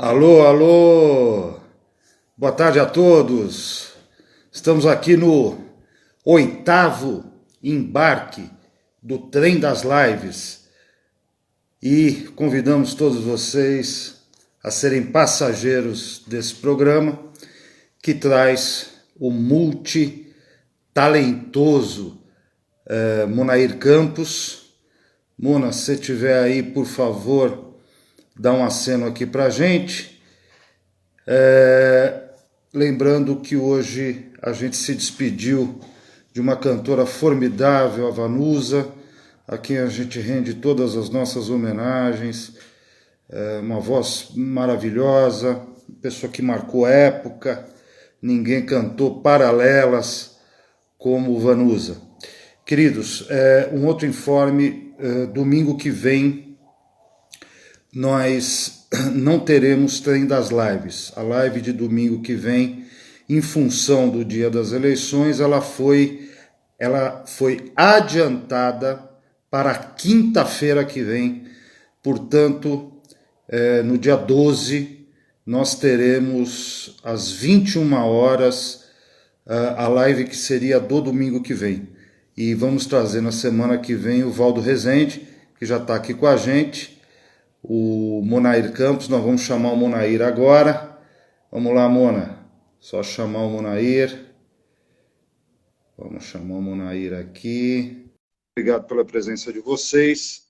Alô, alô! Boa tarde a todos! Estamos aqui no oitavo embarque do Trem das Lives e convidamos todos vocês a serem passageiros desse programa que traz o multitalentoso Monair Campos. Mona, se tiver aí, por favor, dá um aceno aqui para a gente. Lembrando que hoje a gente se despediu de uma cantora formidável, a Vanusa, a quem a gente rende todas as nossas homenagens. Uma voz maravilhosa, pessoa que marcou época, ninguém cantou paralelas como Vanusa. Queridos, um outro informe, domingo que vem nós não teremos Trem das Lives. A live de domingo que vem, em função do dia das eleições, ela foi adiantada para quinta-feira que vem. Portanto, no dia 12, nós teremos às 21 horas a live que seria do domingo que vem. E vamos trazer na semana que vem o Valdo Rezende, que já está aqui com a gente, o Monair Campos. Nós vamos chamar o Monair agora. Vamos lá, Mona. Só chamar o Monair. Vamos chamar o Monair aqui. Obrigado pela presença de vocês.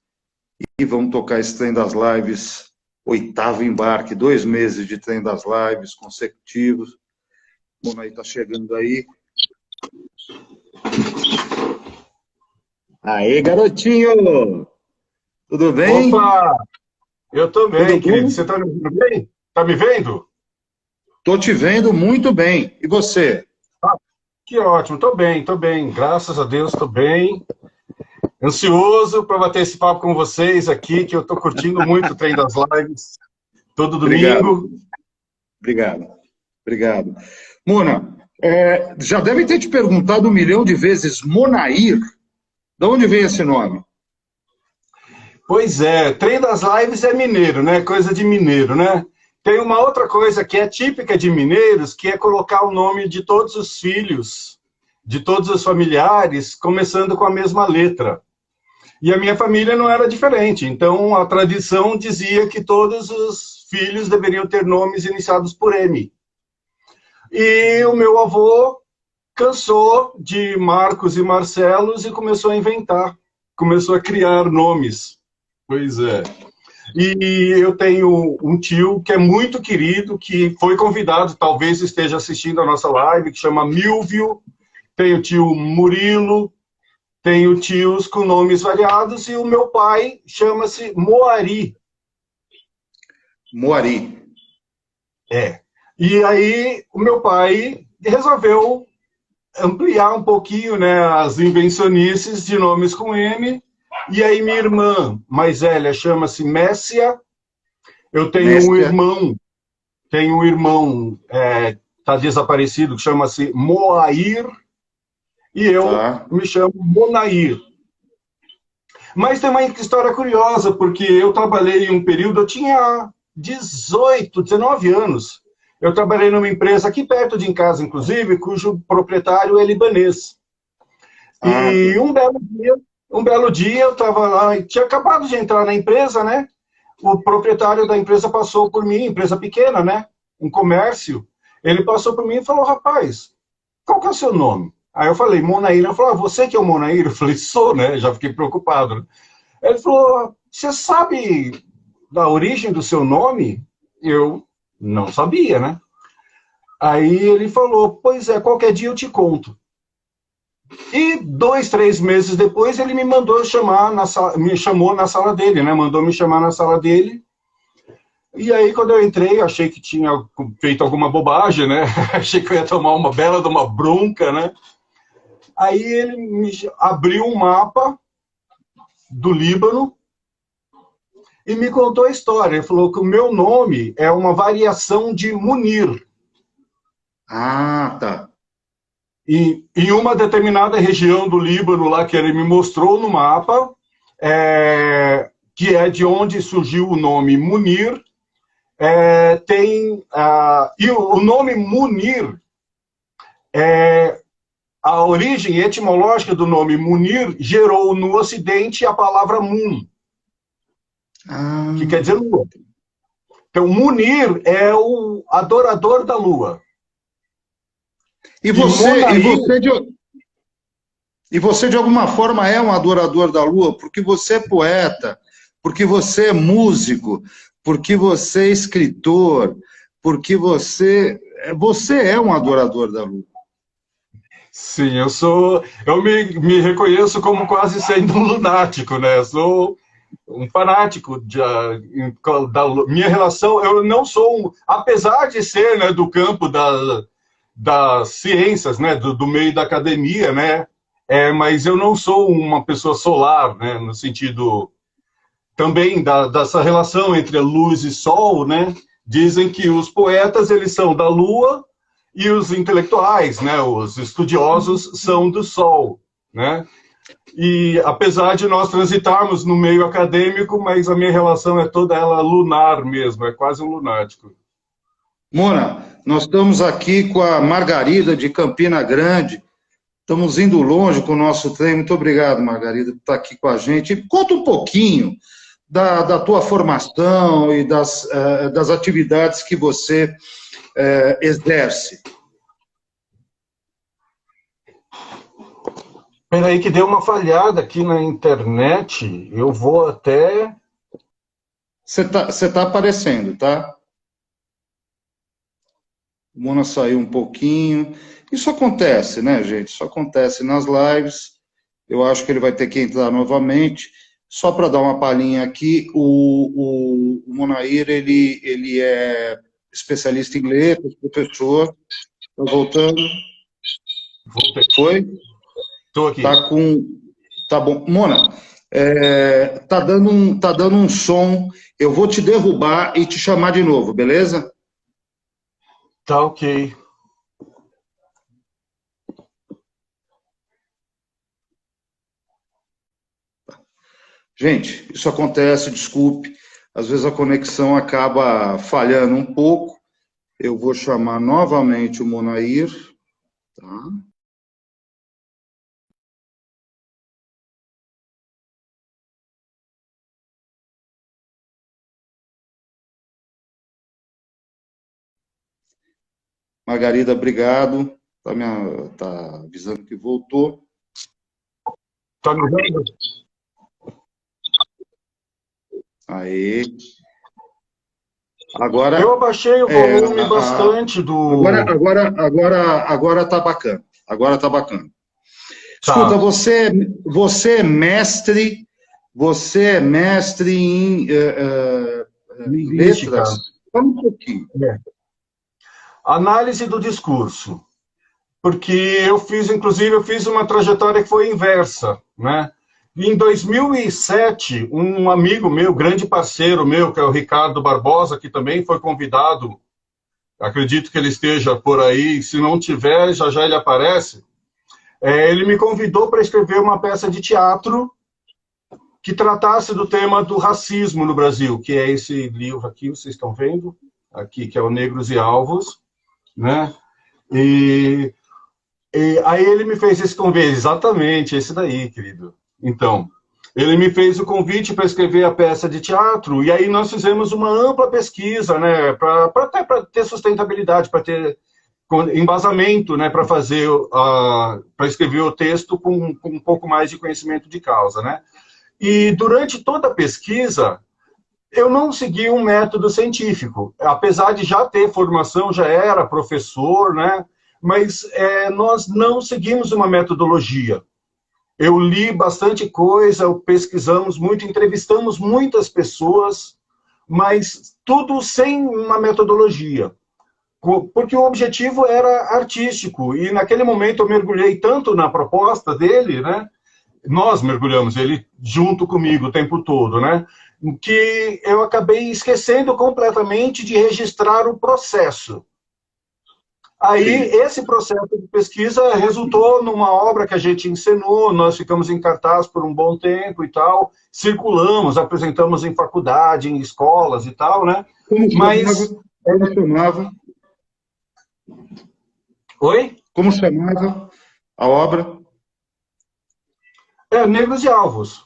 E vamos tocar esse Trem das Lives, oitavo embarque, 2 meses de Trem das Lives consecutivos. O Monair está chegando aí. Aê, garotinho! Tudo bem? Opa! Eu tô bem, Tudo querido. bom? Você tá me ouvindo bem? Tá me vendo? Tô te vendo muito bem. E você? Ah, que ótimo. Tô bem. Graças a Deus, tô bem. Ansioso para bater esse papo com vocês aqui, que eu tô curtindo muito o Trem das Lives. Todo Obrigado, domingo. obrigado. Mona, já devem ter te perguntado 1 milhão de vezes, Monair, de onde vem esse nome? Pois é, Trem das Lives é mineiro, né? Coisa de mineiro, né? Tem uma outra coisa que é típica de mineiros, que é colocar o nome de todos os filhos, de todos os familiares, começando com a mesma letra. E a minha família não era diferente, então a tradição dizia que todos os filhos deveriam ter nomes iniciados por M. E o meu avô cansou de Marcos e Marcelos e começou a inventar, começou a criar nomes. Pois é. E eu tenho um tio que é muito querido, que foi convidado, talvez esteja assistindo a nossa live, que chama Milvio. Tenho o tio Murilo, tenho tios com nomes variados, e o meu pai chama-se Moari. Moari. E aí o meu pai resolveu ampliar um pouquinho, né, as invencionices de nomes com M. E aí minha irmã mais velha chama-se Messia. Eu Messia. tenho um irmão tá desaparecido, que chama-se Moair. E eu me chamo Monair. Mas tem uma história curiosa, porque eu trabalhei em um período, eu tinha 18, 19 anos. Eu trabalhei numa empresa aqui perto de em casa, inclusive, cujo proprietário é libanês. E um belo dia eu estava lá, tinha acabado de entrar na empresa, né? O proprietário da empresa passou por mim, empresa pequena, né? Um comércio. Ele passou por mim e falou: rapaz, qual que é o seu nome? Aí eu falei: Monair. Ele falou: você que é o Monair? Eu falei: sou, né? Já fiquei preocupado. Né? Ele falou: você sabe da origem do seu nome? Eu não sabia, né? Aí ele falou: pois é, qualquer dia eu te conto. E 2, 3 meses depois ele me mandou chamar me chamou na sala dele, né? Mandou me chamar na sala dele. E aí, quando eu entrei, achei que tinha feito alguma bobagem, né? Achei que eu ia tomar uma bela de uma bronca, né? Aí ele me abriu um mapa do Líbano e me contou a história. Ele falou que o meu nome é uma variação de Munir. Ah, tá. E em uma determinada região do Líbano, lá que ele me mostrou no mapa, que é de onde surgiu o nome Munir, E o nome Munir, a origem etimológica do nome Munir gerou no Ocidente a palavra Mun, que quer dizer lua. Então, Munir é o adorador da lua. E você, de alguma forma, é um adorador da lua, porque você é poeta, porque você é músico, porque você é escritor, porque você é um adorador da lua. Sim, eu me reconheço como quase sendo um lunático, né? Eu sou um fanático da minha relação. Eu não sou, apesar de ser, né, do campo das ciências, né, do meio da academia, né? Mas eu não sou uma pessoa solar, né, no sentido também dessa relação entre a luz e sol, né? Dizem que os poetas eles são da lua e os intelectuais, né, os estudiosos são do sol, né? E apesar de nós transitarmos no meio acadêmico, mas a minha relação é toda ela lunar mesmo, é quase um lunático. Mona, nós estamos aqui com a Margarida de Campina Grande, estamos indo longe com o nosso trem. Muito obrigado, Margarida, por estar aqui com a gente. Conta um pouquinho da tua formação e das atividades que você exerce. Espera aí que deu uma falhada aqui na internet, eu vou até... Você tá aparecendo, tá? O Mona saiu um pouquinho. Isso acontece, né, gente? Isso acontece nas lives. Eu acho que ele vai ter que entrar novamente. Só para dar uma palhinha aqui, o Monair, ele é especialista em letras, professor. Está voltando? Foi? Estou aqui. Tá bom. Mona, tá dando um som. Eu vou te derrubar e te chamar de novo, beleza? Tá ok. Gente, isso acontece, desculpe. Às vezes a conexão acaba falhando um pouco. Eu vou chamar novamente o Monair. Tá? Margarida, obrigado. Tá avisando que voltou. Tá me vendo? Aí. Agora. Eu abaixei o volume bastante do. Agora tá bacana. Agora tá bacana. Escuta, você é mestre. Você é mestre em letras? Fala um pouquinho. Análise do discurso. Porque inclusive, eu fiz uma trajetória que foi inversa, né? Em 2007, um amigo meu, grande parceiro meu, que é o Ricardo Barbosa, que também foi convidado, acredito que ele esteja por aí, se não tiver, já já ele aparece, ele me convidou para escrever uma peça de teatro que tratasse do tema do racismo no Brasil, que é esse livro aqui, vocês estão vendo, aqui, que é o Negros e Alvos, né? E aí ele me fez esse convite, exatamente, esse daí, querido. Então, ele me fez o convite para escrever a peça de teatro, e aí nós fizemos uma ampla pesquisa, né, para ter sustentabilidade, para ter embasamento, né, para escrever o texto com um pouco mais de conhecimento de causa, né. E durante toda a pesquisa, eu não segui um método científico, apesar de já ter formação, já era professor, né, mas nós não seguimos uma metodologia. Eu li bastante coisa, pesquisamos muito, entrevistamos muitas pessoas, mas tudo sem uma metodologia. Porque o objetivo era artístico, e naquele momento eu mergulhei tanto na proposta dele, né? Nós mergulhamos, ele junto comigo o tempo todo, né? Que eu acabei esquecendo completamente de registrar o processo. Aí, esse processo de pesquisa resultou numa obra que a gente encenou, nós ficamos em cartaz por um bom tempo e tal, circulamos, apresentamos em faculdade, em escolas e tal, né? Mas... Como chamava? Oi? Como chamava a obra? Negros e Alvos.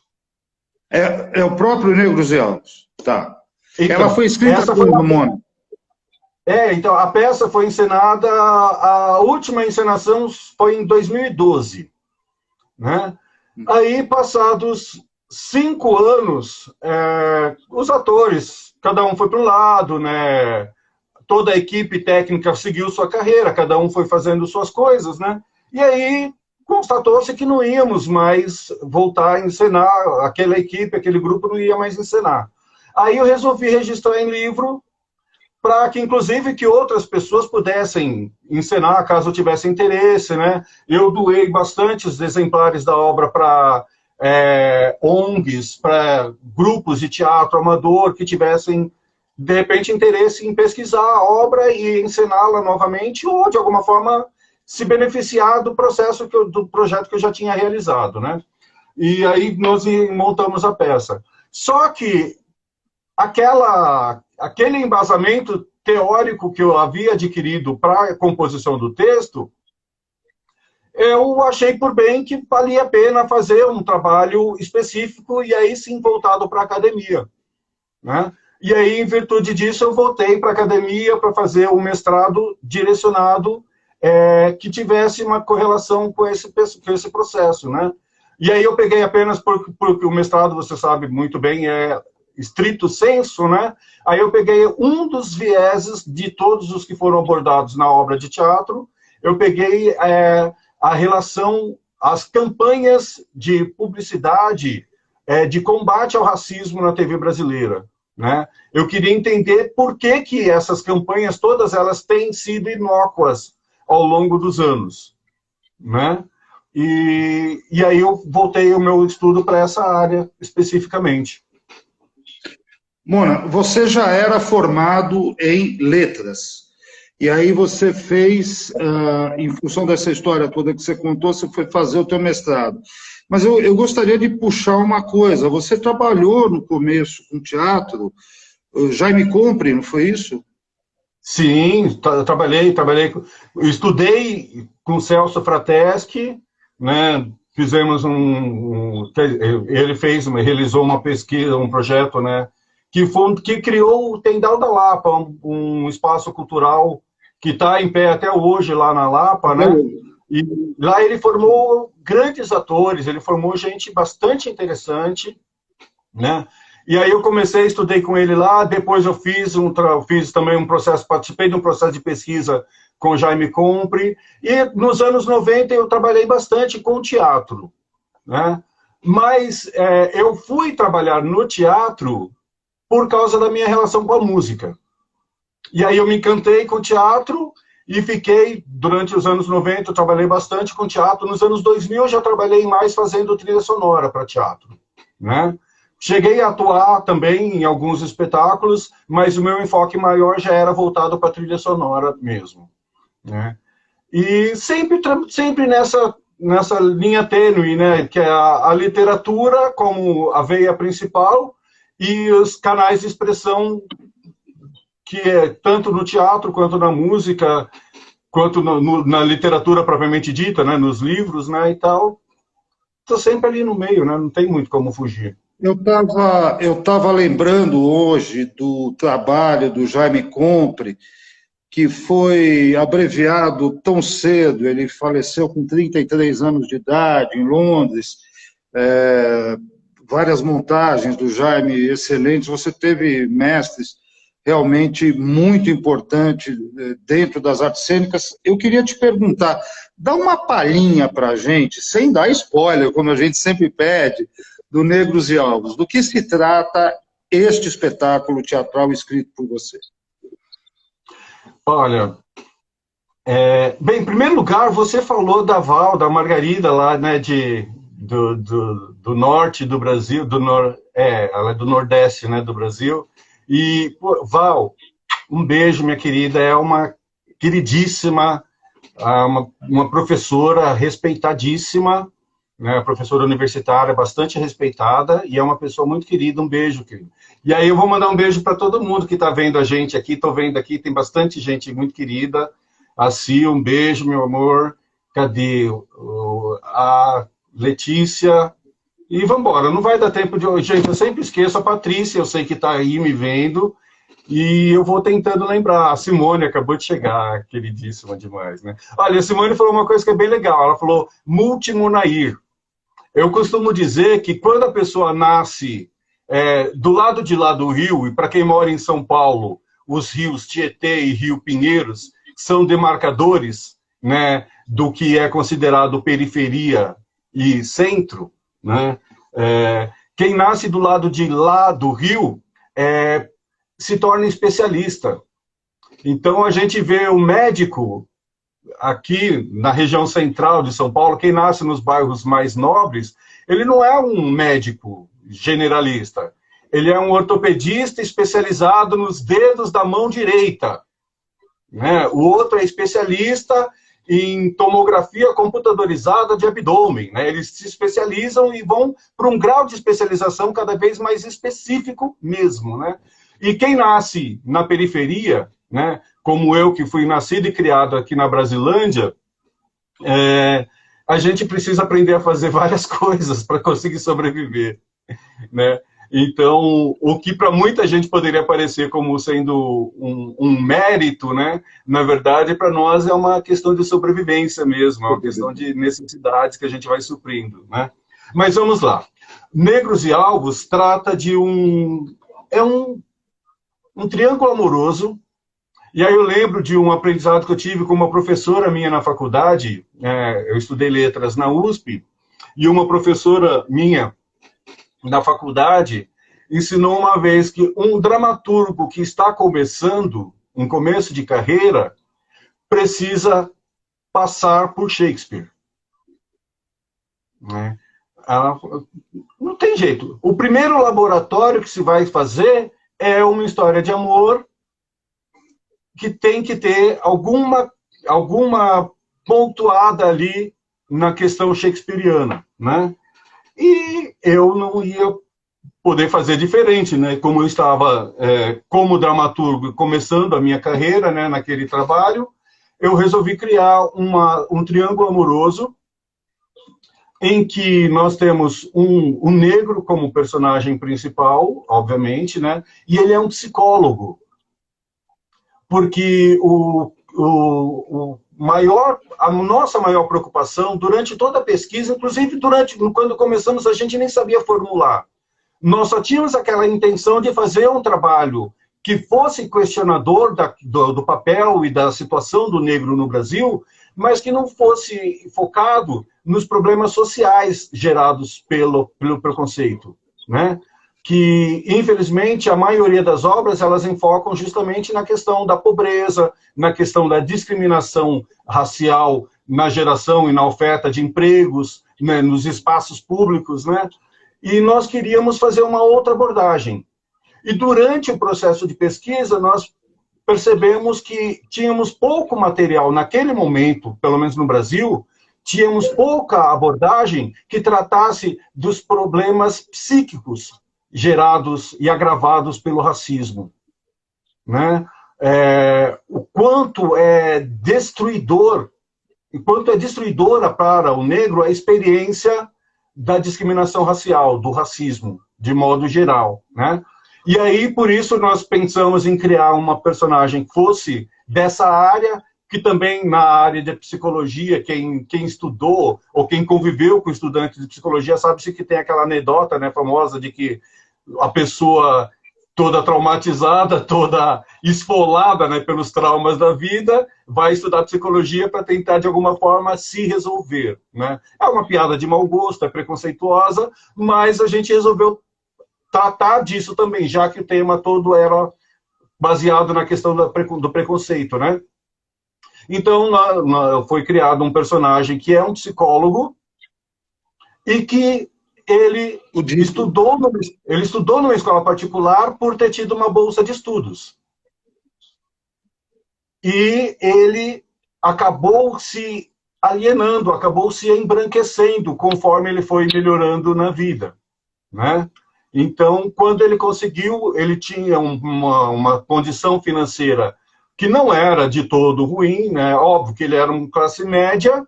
É o próprio Negros e Alvos. Tá. Então, ela foi escrita quando, Mona? então, a peça foi encenada, a última encenação foi em 2012, né? Aí, passados 5 anos, os atores, cada um foi para um lado, né? Toda a equipe técnica seguiu sua carreira, cada um foi fazendo suas coisas, né? E aí constatou-se que não íamos mais voltar a encenar, aquela equipe, aquele grupo não ia mais encenar. Aí eu resolvi registrar em livro para que, inclusive, que outras pessoas pudessem encenar, caso tivesse interesse, né? Eu doei bastantes exemplares da obra para ONGs, para grupos de teatro amador que tivessem, de repente, interesse em pesquisar a obra e encená-la novamente, ou, de alguma forma, se beneficiar do processo, do projeto que eu já tinha realizado, né? E aí nós montamos a peça. Só que aquele embasamento teórico que eu havia adquirido para a composição do texto, eu achei por bem que valia a pena fazer um trabalho específico e aí sim voltado para a academia, né? E aí, em virtude disso, eu voltei para a academia para fazer um mestrado direcionado que tivesse uma correlação com esse processo, né? E aí eu peguei apenas porque o mestrado, você sabe muito bem, é estrito sensu, né? Aí eu peguei um dos vieses de todos os que foram abordados na obra de teatro, eu peguei a relação, as campanhas de publicidade de combate ao racismo na TV brasileira, né? Eu queria entender por que essas campanhas, todas elas têm sido inócuas ao longo dos anos, né? E aí eu voltei o meu estudo para essa área especificamente. Mona, você já era formado em letras, e aí você fez, em função dessa história toda que você contou, você foi fazer o teu mestrado. Mas eu gostaria de puxar uma coisa, você trabalhou no começo com teatro, Jaime Compre, não foi isso? Sim, trabalhei, eu estudei com Celso Frateschi, né? Fizemos ele realizou uma pesquisa, um projeto, né? Que criou o Tendal da Lapa, um espaço cultural que está em pé até hoje lá na Lapa, né? E lá ele formou grandes atores, ele formou gente bastante interessante, né? E aí eu estudei com ele lá, depois eu fiz também um processo, participei de um processo de pesquisa com Jaime Compre, e nos anos 90 eu trabalhei bastante com teatro, né? Mas eu fui trabalhar no teatro por causa da minha relação com a música. E aí eu me encantei com o teatro e fiquei, durante os anos 90, eu trabalhei bastante com teatro. Nos anos 2000 eu já trabalhei mais fazendo trilha sonora para teatro, né? Cheguei a atuar também em alguns espetáculos, mas o meu enfoque maior já era voltado para a trilha sonora mesmo, né? E sempre nessa linha tênue, né? Que é a literatura como a veia principal e os canais de expressão que é tanto no teatro quanto na música, quanto na literatura propriamente dita, né? Nos livros, né? E tal. Estou sempre ali no meio, né? Não tem muito como fugir. Eu tava lembrando hoje do trabalho do Jaime Compre, que foi abreviado tão cedo, ele faleceu com 33 anos de idade, em Londres, várias montagens do Jaime excelentes, você teve mestres realmente muito importantes dentro das artes cênicas. Eu queria te perguntar, dá uma palhinha para a gente, sem dar spoiler, como a gente sempre pede, do Negros e Alvos. Do que se trata este espetáculo teatral escrito por você? Olha, bem, em primeiro lugar, você falou da Val, da Margarida lá, né, do norte do Brasil, ela é do nordeste, né, do Brasil. E, pô, Val, um beijo, minha querida, é uma queridíssima, uma professora respeitadíssima, né, professora universitária, bastante respeitada, e é uma pessoa muito querida. Um beijo, querido. E aí eu vou mandar um beijo para todo mundo que está vendo a gente aqui. Estou vendo aqui, tem bastante gente muito querida. A Cia, um beijo, meu amor. Cadê? A Letícia. E vamos embora, não vai dar tempo de... Gente, eu sempre esqueço a Patrícia, eu sei que está aí me vendo, e eu vou tentando lembrar. A Simone acabou de chegar, queridíssima demais, né? Olha, a Simone falou uma coisa que é bem legal, ela falou multimonair. Eu costumo dizer que quando a pessoa nasce do lado de lá do rio, e para quem mora em São Paulo, os rios Tietê e Rio Pinheiros são demarcadores, né, do que é considerado periferia e centro, né? Quem nasce do lado de lá do rio se torna especialista. Então a gente vê o médico aqui na região central de São Paulo, quem nasce nos bairros mais nobres, ele não é um médico generalista. Ele é um ortopedista especializado nos dedos da mão direita, né? O outro é especialista em tomografia computadorizada de abdômen, né? Eles se especializam e vão para um grau de especialização cada vez mais específico mesmo, né? E quem nasce na periferia, né, como eu, que fui nascido e criado aqui na Brasilândia, a gente precisa aprender a fazer várias coisas para conseguir sobreviver, né? Então, o que para muita gente poderia parecer como sendo um mérito, né, na verdade, para nós é uma questão de sobrevivência mesmo, é uma questão de necessidades que a gente vai suprindo, né? Mas vamos lá. Negros e Alvos trata de um triângulo amoroso. E aí eu lembro de um aprendizado que eu tive com uma professora minha na faculdade, eu estudei letras na USP, e uma professora minha na faculdade ensinou uma vez que um dramaturgo que está começando, em começo de carreira, precisa passar por Shakespeare. Né? Não tem jeito. O primeiro laboratório que se vai fazer é uma história de amor que tem que ter alguma pontuada ali na questão shakespeariana, né? E eu não ia poder fazer diferente, né? Como eu estava como dramaturgo começando a minha carreira, né, naquele trabalho, eu resolvi criar um triângulo amoroso em que nós temos um negro como personagem principal, obviamente, né? E ele é um psicólogo. Porque a nossa maior preocupação, durante toda a pesquisa, inclusive quando começamos, a gente nem sabia formular. Nós só tínhamos aquela intenção de fazer um trabalho que fosse questionador do papel e da situação do negro no Brasil, mas que não fosse focado nos problemas sociais gerados pelo preconceito, né? Que, infelizmente, a maioria das obras, elas enfocam justamente na questão da pobreza, na questão da discriminação racial na geração e na oferta de empregos, né, nos espaços públicos, né? E nós queríamos fazer uma outra abordagem. E durante o processo de pesquisa, nós percebemos que tínhamos pouco material naquele momento, pelo menos no Brasil, tínhamos pouca abordagem que tratasse dos problemas psíquicos gerados e agravados pelo racismo, né? O quanto é destruidora para o negro a experiência da discriminação racial, do racismo, de modo geral, né? E aí, por isso, nós pensamos em criar uma personagem que fosse dessa área, que também na área de psicologia, quem estudou ou quem conviveu com estudantes de psicologia sabe-se que tem aquela anedota, né, famosa de que a pessoa toda traumatizada, toda esfolada, né, pelos traumas da vida, vai estudar psicologia para tentar, de alguma forma, se resolver, né? É uma piada de mau gosto, é preconceituosa, mas a gente resolveu tratar disso também, já que o tema todo era baseado na questão do preconceito, né? Então, foi criado um personagem que é um psicólogo e que ele estudou numa escola particular por ter tido uma bolsa de estudos. E ele acabou se alienando, acabou se embranquecendo conforme ele foi melhorando na vida, né? Então, quando ele conseguiu, ele tinha uma condição financeira que não era de todo ruim, né? Óbvio que ele era uma classe média,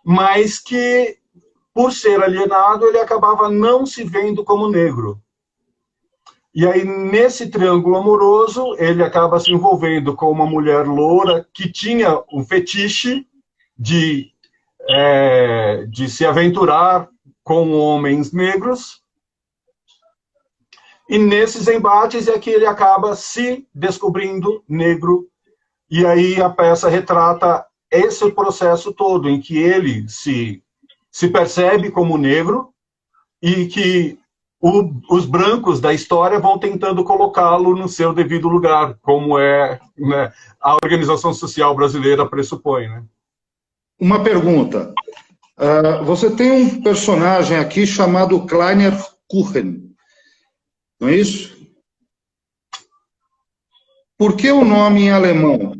mas que, por ser alienado, ele acabava não se vendo como negro. E aí, nesse triângulo amoroso, ele acaba se envolvendo com uma mulher loura que tinha um fetiche de se aventurar com homens negros. E nesses embates é que ele acaba se descobrindo negro. E aí a peça retrata esse processo todo, em que ele se percebe como negro e que os brancos da história vão tentando colocá-lo no seu devido lugar, como né, a organização social brasileira pressupõe. Né? Uma pergunta. Você tem um personagem aqui chamado Kleiner Kuchen, não é isso? Por que o nome em alemão?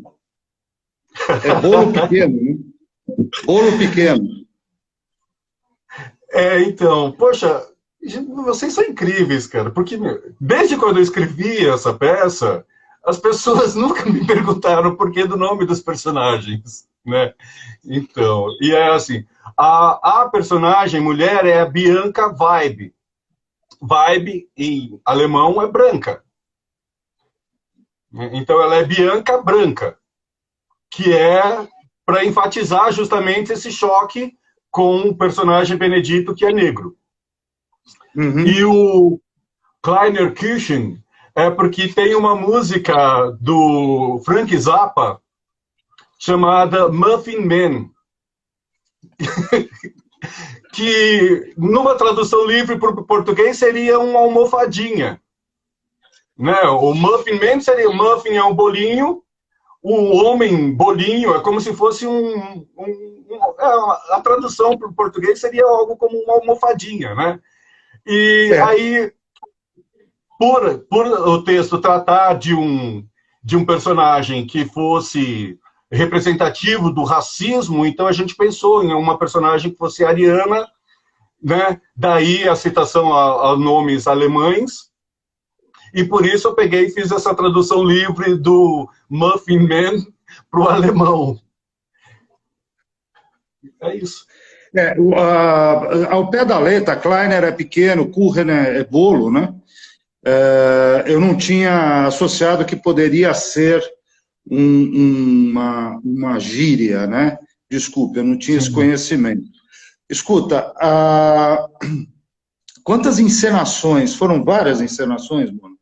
É bolo pequeno, né? Bolo pequeno. Então, poxa, vocês são incríveis, cara, porque desde quando eu escrevi essa peça, as pessoas nunca me perguntaram o porquê do nome dos personagens, né? Então, e é assim, a personagem mulher é a Bianca Weib. Weib, em alemão, é branca. Então, ela é Bianca branca, que é para enfatizar justamente esse choque com o personagem Benedito, que é negro. Uhum. E o Kleiner Kuchen é porque tem uma música do Frank Zappa chamada Muffin Man, que numa tradução livre para o português seria uma almofadinha. Né? O Muffin Man seria, o muffin é um bolinho, o homem bolinho é como se fosse a tradução para o português seria algo como uma almofadinha, né? E aí, por o texto tratar de um personagem que fosse representativo do racismo, então a gente pensou em uma personagem que fosse ariana, né? Daí a citação a nomes alemães, e por isso eu peguei e fiz essa tradução livre do Muffin Man para o alemão. É isso. Ao pé da letra, Kleiner é pequeno, Kuchen é bolo, né? Eu não tinha associado que poderia ser uma gíria, né? Desculpe, eu não tinha esse conhecimento. Escuta, quantas encenações? Foram várias encenações, mano?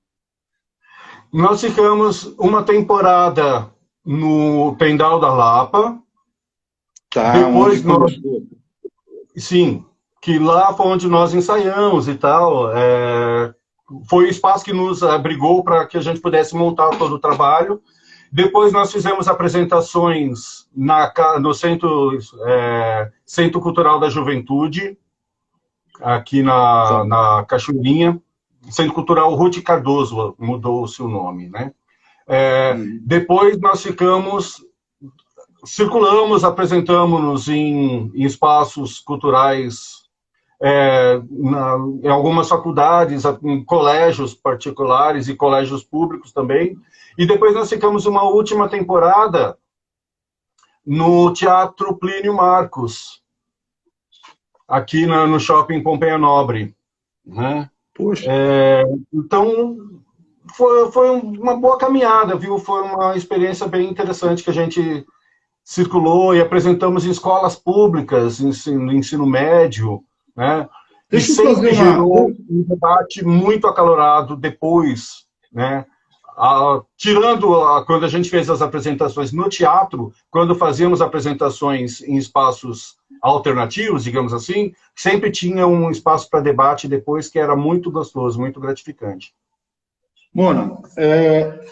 Nós ficamos uma temporada no Pendal da Lapa. Tá, depois sim, que lá foi onde nós ensaiamos e tal. Foi o espaço que nos abrigou para que a gente pudesse montar todo o trabalho. Depois nós fizemos apresentações no Centro Cultural da Juventude, aqui na Cachoeirinha. Centro Cultural Ruth Cardoso, mudou-se o nome, né? Depois nós circulamos, apresentamos-nos em espaços culturais, em algumas faculdades, em colégios particulares e colégios públicos também. E depois nós ficamos uma última temporada no Teatro Plínio Marcos, aqui no Shopping Pompeia Nobre, né? Poxa. Então, foi uma boa caminhada, viu? Foi uma experiência bem interessante que a gente circulou e apresentamos em escolas públicas, no ensino médio, né? E sempre gerou um debate muito acalorado depois, né? Tirando quando a gente fez as apresentações no teatro, quando fazíamos apresentações em espaços alternativos, digamos assim, sempre tinha um espaço para debate depois que era muito gostoso, muito gratificante. Mona,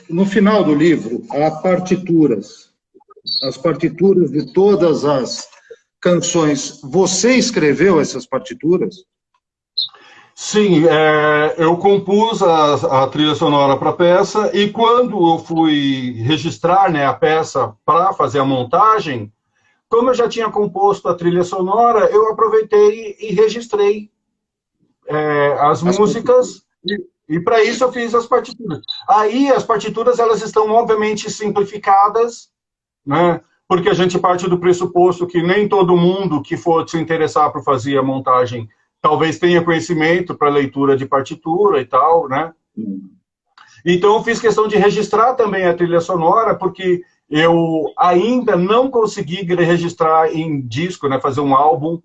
no final do livro, há partituras. As partituras de todas as canções. Você escreveu essas partituras? Sim, eu compus a trilha sonora para a peça, e quando eu fui registrar, né, a peça para fazer a montagem, como eu já tinha composto a trilha sonora, eu aproveitei e registrei as músicas, e para isso eu fiz as partituras. Aí as partituras, elas estão obviamente simplificadas, né? Porque a gente parte do pressuposto que nem todo mundo que for se interessar por fazer a montagem talvez tenha conhecimento para leitura de partitura e tal, né? Então eu fiz questão de registrar também a trilha sonora, porque eu ainda não consegui registrar em disco, né, fazer um álbum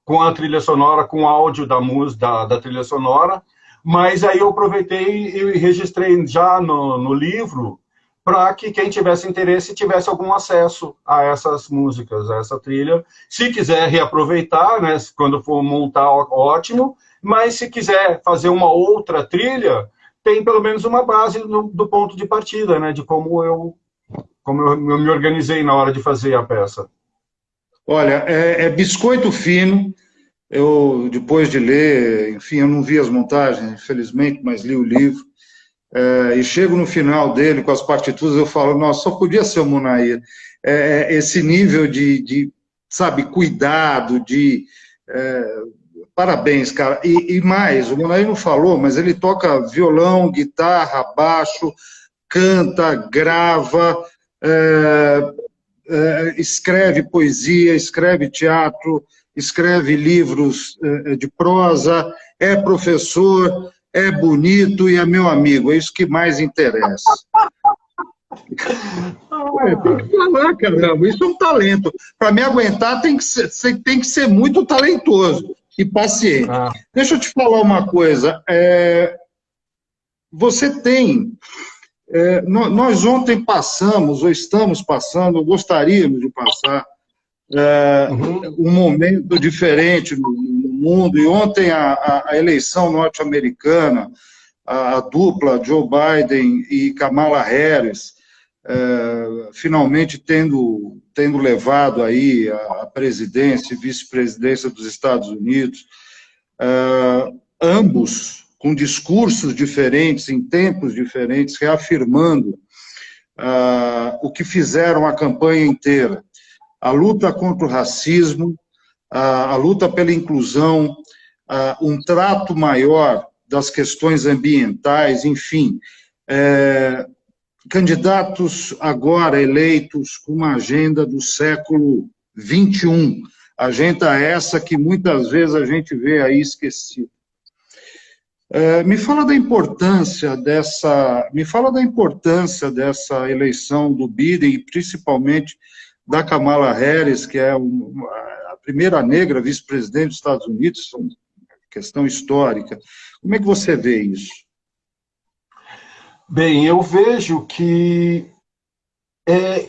com a trilha sonora, com áudio da música, da trilha sonora, mas aí eu aproveitei e registrei já no livro, para que quem tivesse interesse tivesse algum acesso a essas músicas, a essa trilha. Se quiser reaproveitar, né, quando for montar, ótimo, mas se quiser fazer uma outra trilha, tem pelo menos uma base do ponto de partida, né, de como eu me organizei na hora de fazer a peça. Olha, é biscoito fino. Eu, depois de ler, enfim, eu não vi as montagens, infelizmente, mas li o livro. E chego no final dele, com as partituras, eu falo, nossa, só podia ser o Monair. Esse nível de, sabe, cuidado, parabéns, cara. E mais, o Monair não falou, mas ele toca violão, guitarra, baixo, canta, grava, escreve poesia, escreve teatro, escreve livros de prosa, é professor, é bonito e é meu amigo, é isso que mais interessa. Tem que falar, caramba, isso é um talento. Para me aguentar, tem que ser muito talentoso e paciente. Deixa eu te falar uma coisa. Você tem... nós ontem passamos, ou estamos passando, ou gostaríamos de passar, um momento diferente no mundo, e ontem a eleição norte-americana, a dupla Joe Biden e Kamala Harris, finalmente tendo levado aí a presidência e vice-presidência dos Estados Unidos, ambos com discursos diferentes, em tempos diferentes, reafirmando o que fizeram a campanha inteira. A luta contra o racismo, a luta pela inclusão, um trato maior das questões ambientais, enfim. Candidatos agora eleitos com uma agenda do século XXI, agenda essa que muitas vezes a gente vê aí esquecida. Me fala da importância dessa eleição do Biden e principalmente da Kamala Harris, que é a primeira negra vice-presidente dos Estados Unidos, é uma questão histórica. Como é que você vê isso? Bem, eu vejo que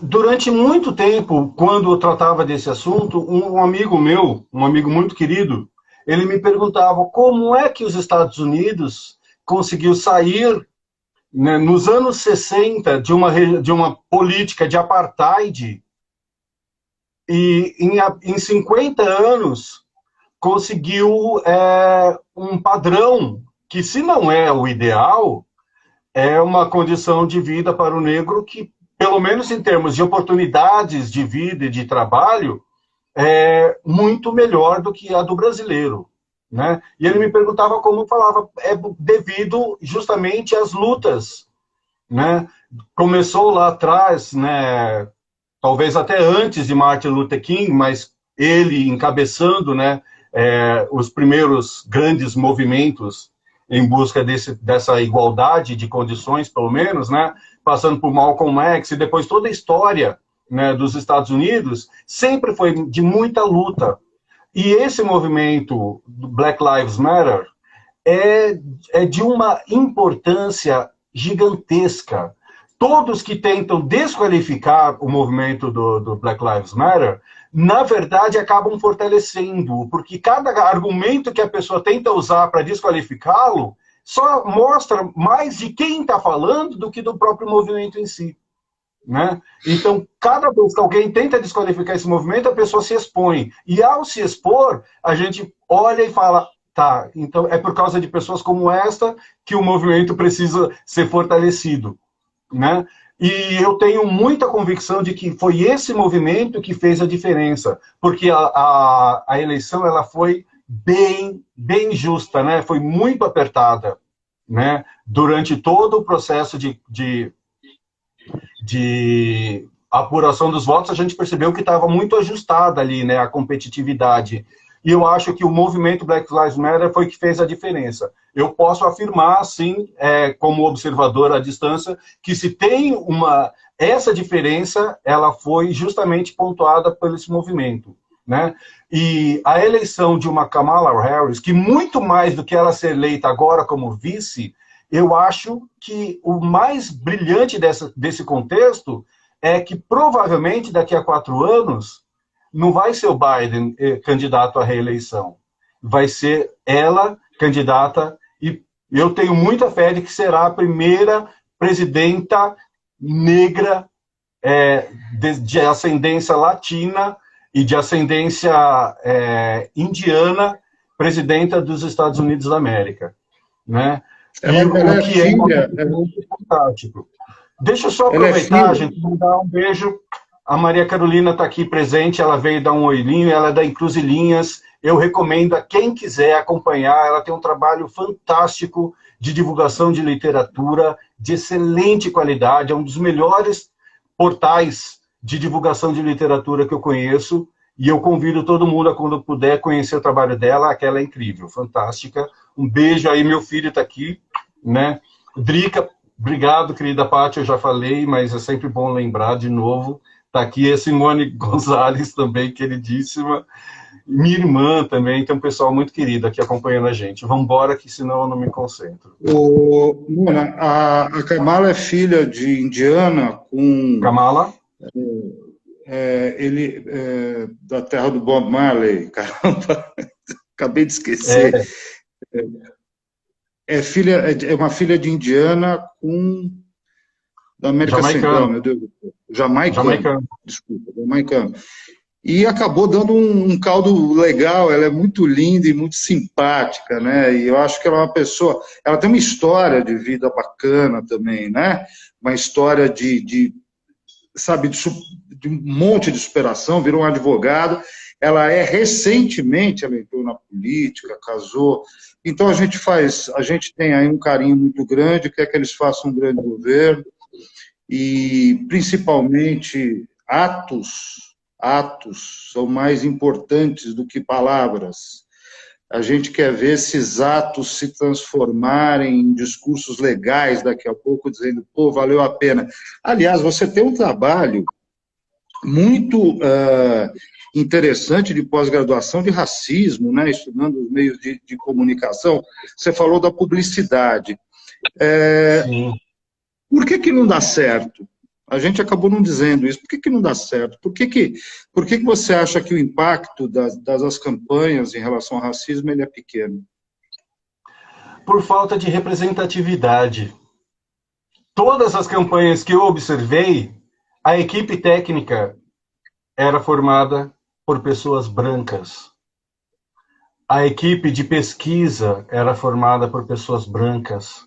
durante muito tempo, quando eu tratava desse assunto, um amigo meu, um amigo muito querido, ele me perguntava como é que os Estados Unidos conseguiu sair, né, nos anos 60 de uma política de apartheid, e em 50 anos conseguiu um padrão que, se não é o ideal, é uma condição de vida para o negro que, pelo menos em termos de oportunidades de vida e de trabalho, é muito melhor do que a do brasileiro, né? E ele me perguntava como eu falava, devido justamente às lutas, né? Começou lá atrás, né? Talvez até antes de Martin Luther King, mas ele encabeçando, né, os primeiros grandes movimentos em busca dessa igualdade de condições, pelo menos, né, passando por Malcolm X, e depois toda a história, né, dos Estados Unidos, sempre foi de muita luta. E esse movimento do Black Lives Matter é de uma importância gigantesca. Todos que tentam desqualificar o movimento do Black Lives Matter, na verdade, acabam fortalecendo, porque cada argumento que a pessoa tenta usar para desqualificá-lo só mostra mais de quem está falando do que do próprio movimento em si, né? Então, cada vez que alguém tenta desqualificar esse movimento, a pessoa se expõe. E ao se expor, a gente olha e fala, tá, então é por causa de pessoas como esta que o movimento precisa ser fortalecido, né? E eu tenho muita convicção de que foi esse movimento que fez a diferença, porque a eleição ela foi bem justa, né? Foi muito apertada, né? Durante todo o processo de apuração dos votos, a gente percebeu que estava muito ajustada ali, né? A competitividade. E eu acho que o movimento Black Lives Matter foi que fez a diferença. Eu posso afirmar, sim, como observador à distância, que se tem essa diferença, ela foi justamente pontuada por esse movimento, né? E a eleição de uma Kamala Harris, que muito mais do que ela ser eleita agora como vice, eu acho que o mais brilhante desse contexto é que provavelmente daqui a 4 anos não vai ser o Biden candidato à reeleição. Vai ser ela candidata, e eu tenho muita fé de que será a primeira presidenta negra de ascendência latina e de ascendência indiana, presidenta dos Estados Unidos da América. Né? Ela é filha... fantástico. Deixa eu só aproveitar, gente, mandar um beijo. A Maria Carolina está aqui presente, ela veio dar um olhinho, ela é da Encruzilhinhas. Eu recomendo a quem quiser acompanhar, ela tem um trabalho fantástico de divulgação de literatura, de excelente qualidade, é um dos melhores portais de divulgação de literatura que eu conheço, e eu convido todo mundo a, quando puder, conhecer o trabalho dela, que ela é incrível, fantástica. Um beijo aí, meu filho está aqui, né? Drica, obrigado, querida Paty, eu já falei, mas é sempre bom lembrar de novo. Está aqui a Simone Gonzalez também, queridíssima. Minha irmã também, tem um pessoal muito querido aqui acompanhando a gente. Vamos embora, que senão eu não me concentro. Mona, a Kamala é filha de indiana com... Kamala? Da terra do Bob Marley, caramba, acabei de esquecer. É uma filha de indiana com... da América Central, meu Deus do céu. Jamaicano. Desculpa, jamaicano. E acabou dando um caldo legal, ela é muito linda e muito simpática, né? E eu acho que ela é uma pessoa... Ela tem uma história de vida bacana também, né? Uma história sabe, de um monte de superação, virou uma advogada. Ela recentemente, ela entrou na política, casou. Então a gente tem aí um carinho muito grande, quer que eles façam um grande governo, e principalmente atos são mais importantes do que palavras. A gente quer ver esses atos se transformarem em discursos legais daqui a pouco, dizendo, pô, valeu a pena. Aliás, você tem um trabalho muito interessante de pós-graduação de racismo, né, estudando os meios de comunicação. Você falou da publicidade. Sim. Por que não dá certo? A gente acabou não dizendo isso. Por que não dá certo? Por que você acha que o impacto das campanhas em relação ao racismo ele é pequeno? Por falta de representatividade. Todas as campanhas que eu observei, a equipe técnica era formada por pessoas brancas. A equipe de pesquisa era formada por pessoas brancas.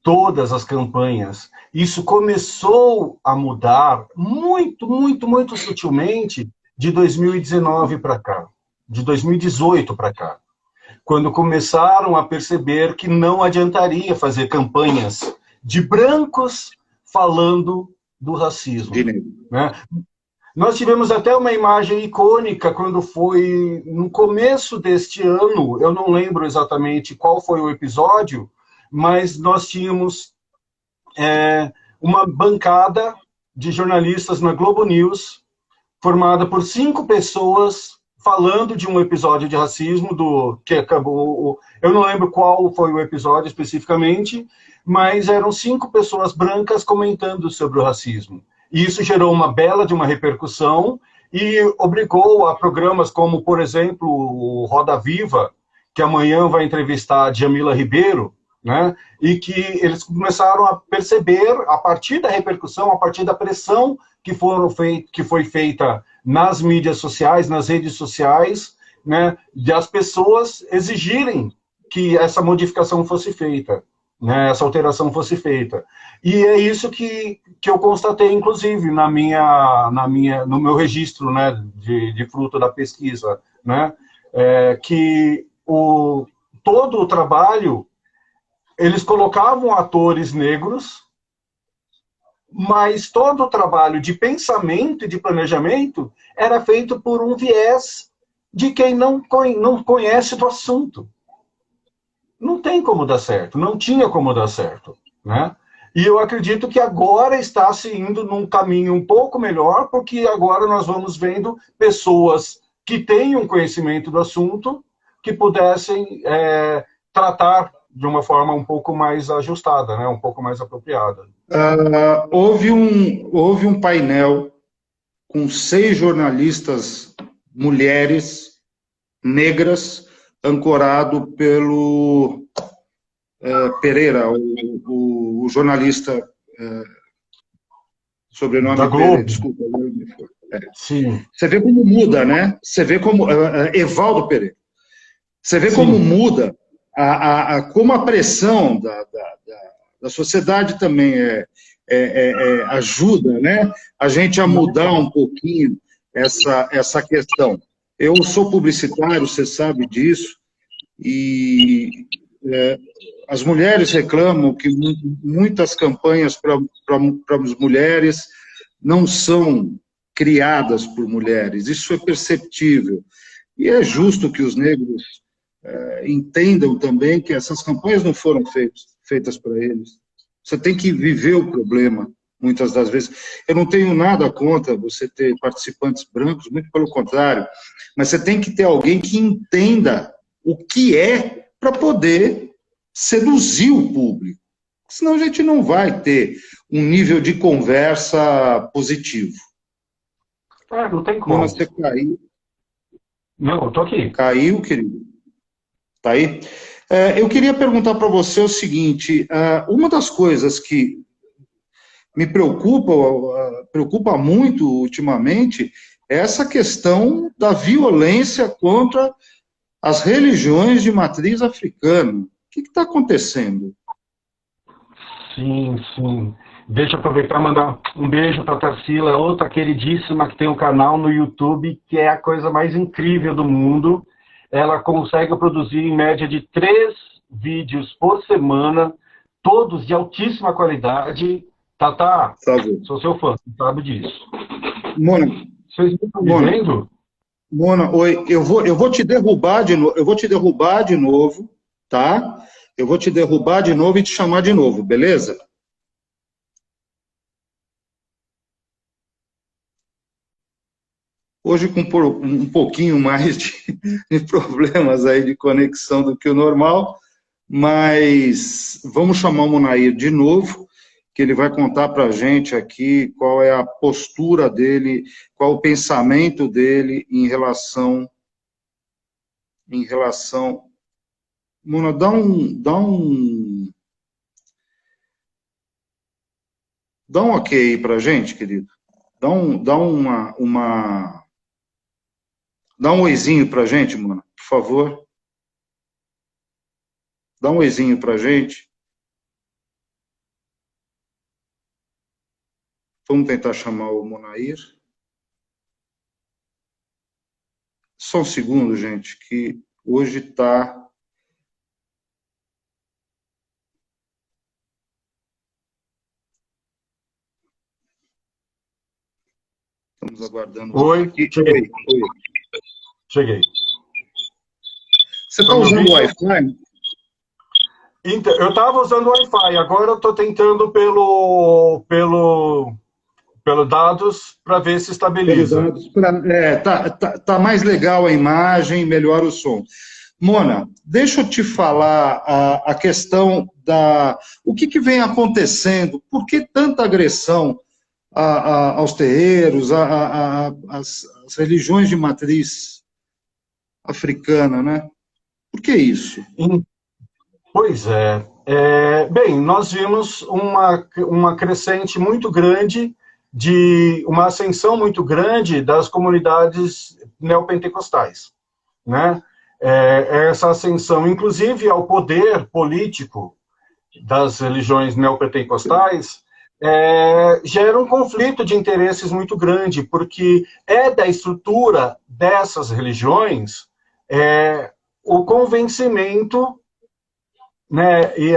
Todas as campanhas. Isso começou a mudar muito sutilmente de 2019 para cá, de 2018 para cá, quando começaram a perceber que não adiantaria fazer campanhas de brancos falando do racismo. Né? Nós tivemos até uma imagem icônica quando foi no começo deste ano, eu não lembro exatamente qual foi o episódio, mas nós tínhamos uma bancada de jornalistas na Globo News, formada por 5 pessoas falando de um episódio de racismo que acabou... Eu não lembro qual foi o episódio especificamente, mas eram 5 pessoas brancas comentando sobre o racismo. E isso gerou uma bela de uma repercussão e obrigou a programas como, por exemplo, o Roda Viva, que amanhã vai entrevistar a Djamila Ribeiro, né? E que eles começaram a perceber, a partir da repercussão, a partir da pressão que foi feita nas mídias sociais, nas redes sociais, né? De as pessoas exigirem que essa modificação fosse feita. né, essa alteração fosse feita. E é isso que eu constatei, inclusive, no meu registro, né, de fruto da pesquisa, né, que todo o trabalho, eles colocavam atores negros, mas todo o trabalho de pensamento e de planejamento era feito por um viés de quem não conhece do assunto. Não tem como dar certo, não tinha como dar certo, né? E eu acredito que agora está se indo num caminho um pouco melhor, porque agora nós vamos vendo pessoas que tenham conhecimento do assunto, que pudessem tratar de uma forma um pouco mais ajustada, né? Um pouco mais apropriada. Houve um painel com 6 jornalistas mulheres negras, ancorado pelo Pereira, o jornalista, sobrenome da Pereira, Globo. desculpa. Sim. Você vê como muda, né? Você vê como... Evaldo Pereira. Você vê como muda, como a pressão da sociedade também ajuda, né, a gente a mudar um pouquinho essa questão. Eu sou publicitário, você sabe disso, e as mulheres reclamam que muitas campanhas para as mulheres não são criadas por mulheres, isso é perceptível. E é justo que os negros entendam também que essas campanhas não foram feitas para eles. Você tem que viver o problema, muitas das vezes. Eu não tenho nada contra você ter participantes brancos, muito pelo contrário, mas você tem que ter alguém que entenda o que é para poder seduzir o público. Senão a gente não vai ter um nível de conversa positivo. Não tem como. Mona, você caiu. Não, eu tô aqui. Caiu, querido. Tá aí? Eu queria perguntar para você o seguinte, uma das coisas que me preocupa muito ultimamente é essa questão da violência contra as religiões de matriz africana. O que está acontecendo? Sim, sim. Deixa eu aproveitar e mandar um beijo para a Tarsila, outra queridíssima que tem um canal no YouTube que é a coisa mais incrível do mundo. Ela consegue produzir em média de 3 vídeos por semana, todos de altíssima qualidade. Tata, sou seu fã, sabe disso. Mona, vocês estão me vendo? Mona, oi, eu vou te derrubar de novo, tá? Eu vou te derrubar de novo e te chamar de novo, beleza? Hoje com um pouquinho mais de problemas aí de conexão do que o normal, mas vamos chamar o Monair de novo, que ele vai contar para a gente aqui qual é a postura dele, qual o pensamento dele em relação... Mona, dá um ok aí para a gente, querido. Dá um oizinho para a gente, Mona, por favor. Dá um oizinho para a gente. Vamos tentar chamar o Monair. Só um segundo, gente, que hoje está... Estamos aguardando. Oi, cheguei. Oi. Cheguei. Você está usando o Wi-Fi? Então, eu estava usando o Wi-Fi, agora eu estou tentando pelo dados para ver se estabiliza. Tá mais legal a imagem, melhor o som. Mona, deixa eu te falar a questão da... O que vem acontecendo? Por que tanta agressão aos terreiros, às religiões de matriz africana, né? Por que isso? Pois é. Bem, nós vimos uma crescente muito grande, uma ascensão muito grande das comunidades neopentecostais, né? Essa ascensão, inclusive, ao poder político das religiões neopentecostais, gera um conflito de interesses muito grande, porque é da estrutura dessas religiões o convencimento, né, e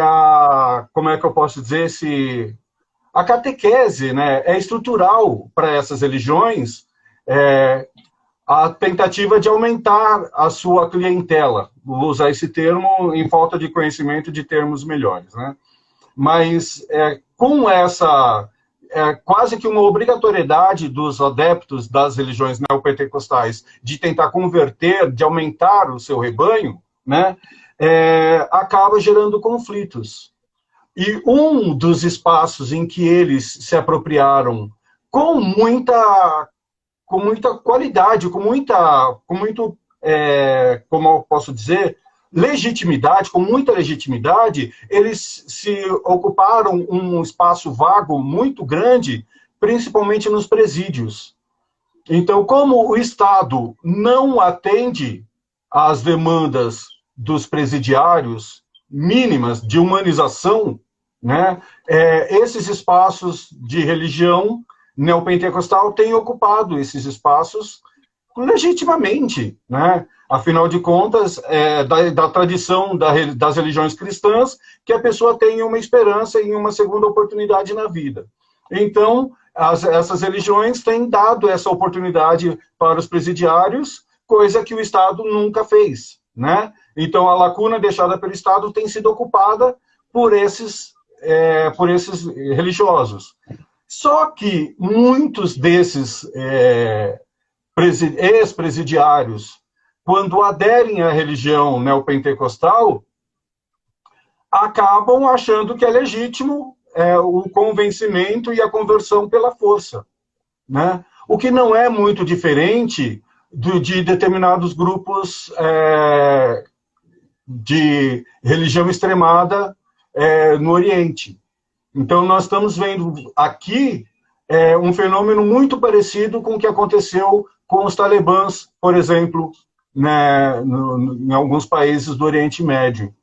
como é que eu posso dizer, a catequese, né, é estrutural para essas religiões, a tentativa de aumentar a sua clientela. Vou usar esse termo em falta de conhecimento de termos melhores, né? Mas com essa quase que uma obrigatoriedade dos adeptos das religiões neopentecostais de tentar converter, de aumentar o seu rebanho, né, acaba gerando conflitos. E um dos espaços em que eles se apropriaram com muita qualidade, com muito, como eu posso dizer, legitimidade, com muita legitimidade, eles se ocuparam um espaço vago muito grande, principalmente nos presídios. Então, como o Estado não atende às demandas dos presidiários mínimas de humanização, né, esses espaços de religião neopentecostal têm ocupado esses espaços legitimamente, né? Afinal de contas, da tradição das religiões cristãs, que a pessoa tenha uma esperança em uma segunda oportunidade na vida. Então, essas religiões têm dado essa oportunidade para os presidiários, coisa que o Estado nunca fez, né? Então, a lacuna deixada pelo Estado tem sido ocupada por esses religiosos. Só que muitos desses ex-presidiários, quando aderem à religião neopentecostal, acabam achando que é legítimo o convencimento e a conversão pela força, né? O que não é muito diferente de determinados grupos de religião extremada no Oriente. Então, nós estamos vendo aqui um fenômeno muito parecido com o que aconteceu com os talibãs, por exemplo, né, em alguns países do Oriente Médio.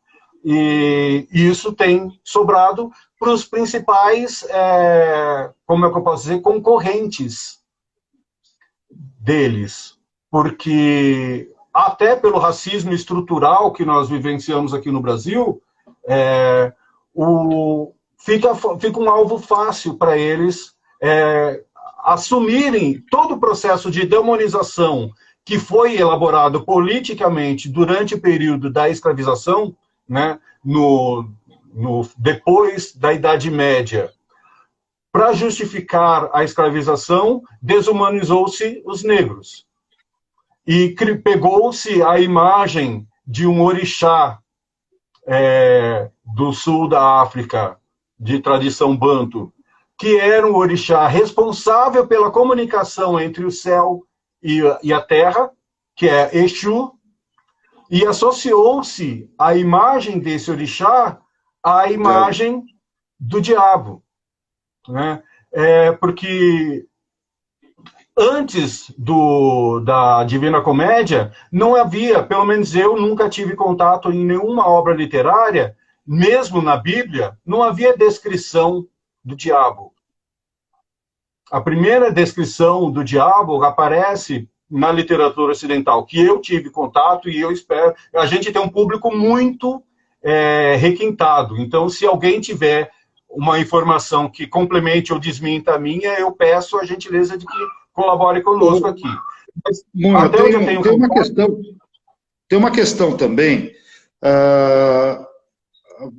E isso tem sobrado para os principais, como é que eu posso dizer, concorrentes deles. Porque, até pelo racismo estrutural que nós vivenciamos aqui no Brasil, fica um alvo fácil para eles assumirem todo o processo de demonização que foi elaborado politicamente durante o período da escravização, né, depois da Idade Média. Para justificar a escravização, desumanizou-se os negros. E pegou-se a imagem de um orixá do sul da África, de tradição banto, que era um orixá responsável pela comunicação entre o céu e a terra, que é Exu, e associou-se a imagem desse orixá à imagem do diabo, né? Porque antes da Divina Comédia, não havia, pelo menos eu nunca tive contato em nenhuma obra literária, mesmo na Bíblia, não havia descrição do diabo. A primeira descrição do diabo aparece na literatura ocidental, que eu tive contato e eu espero... A gente tem um público muito requintado, então se alguém tiver uma informação que complemente ou desminta a minha, eu peço a gentileza de que colabore conosco aqui. Mas, Mona, tem uma questão também.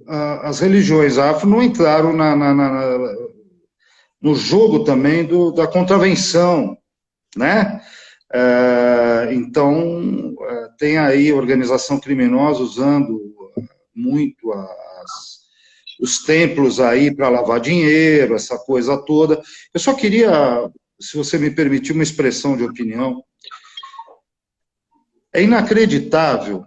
As religiões afro não entraram no jogo também da contravenção, né? Então, tem aí organização criminosa usando muito os templos aí para lavar dinheiro, essa coisa toda. Eu só queria, se você me permitir, uma expressão de opinião. É inacreditável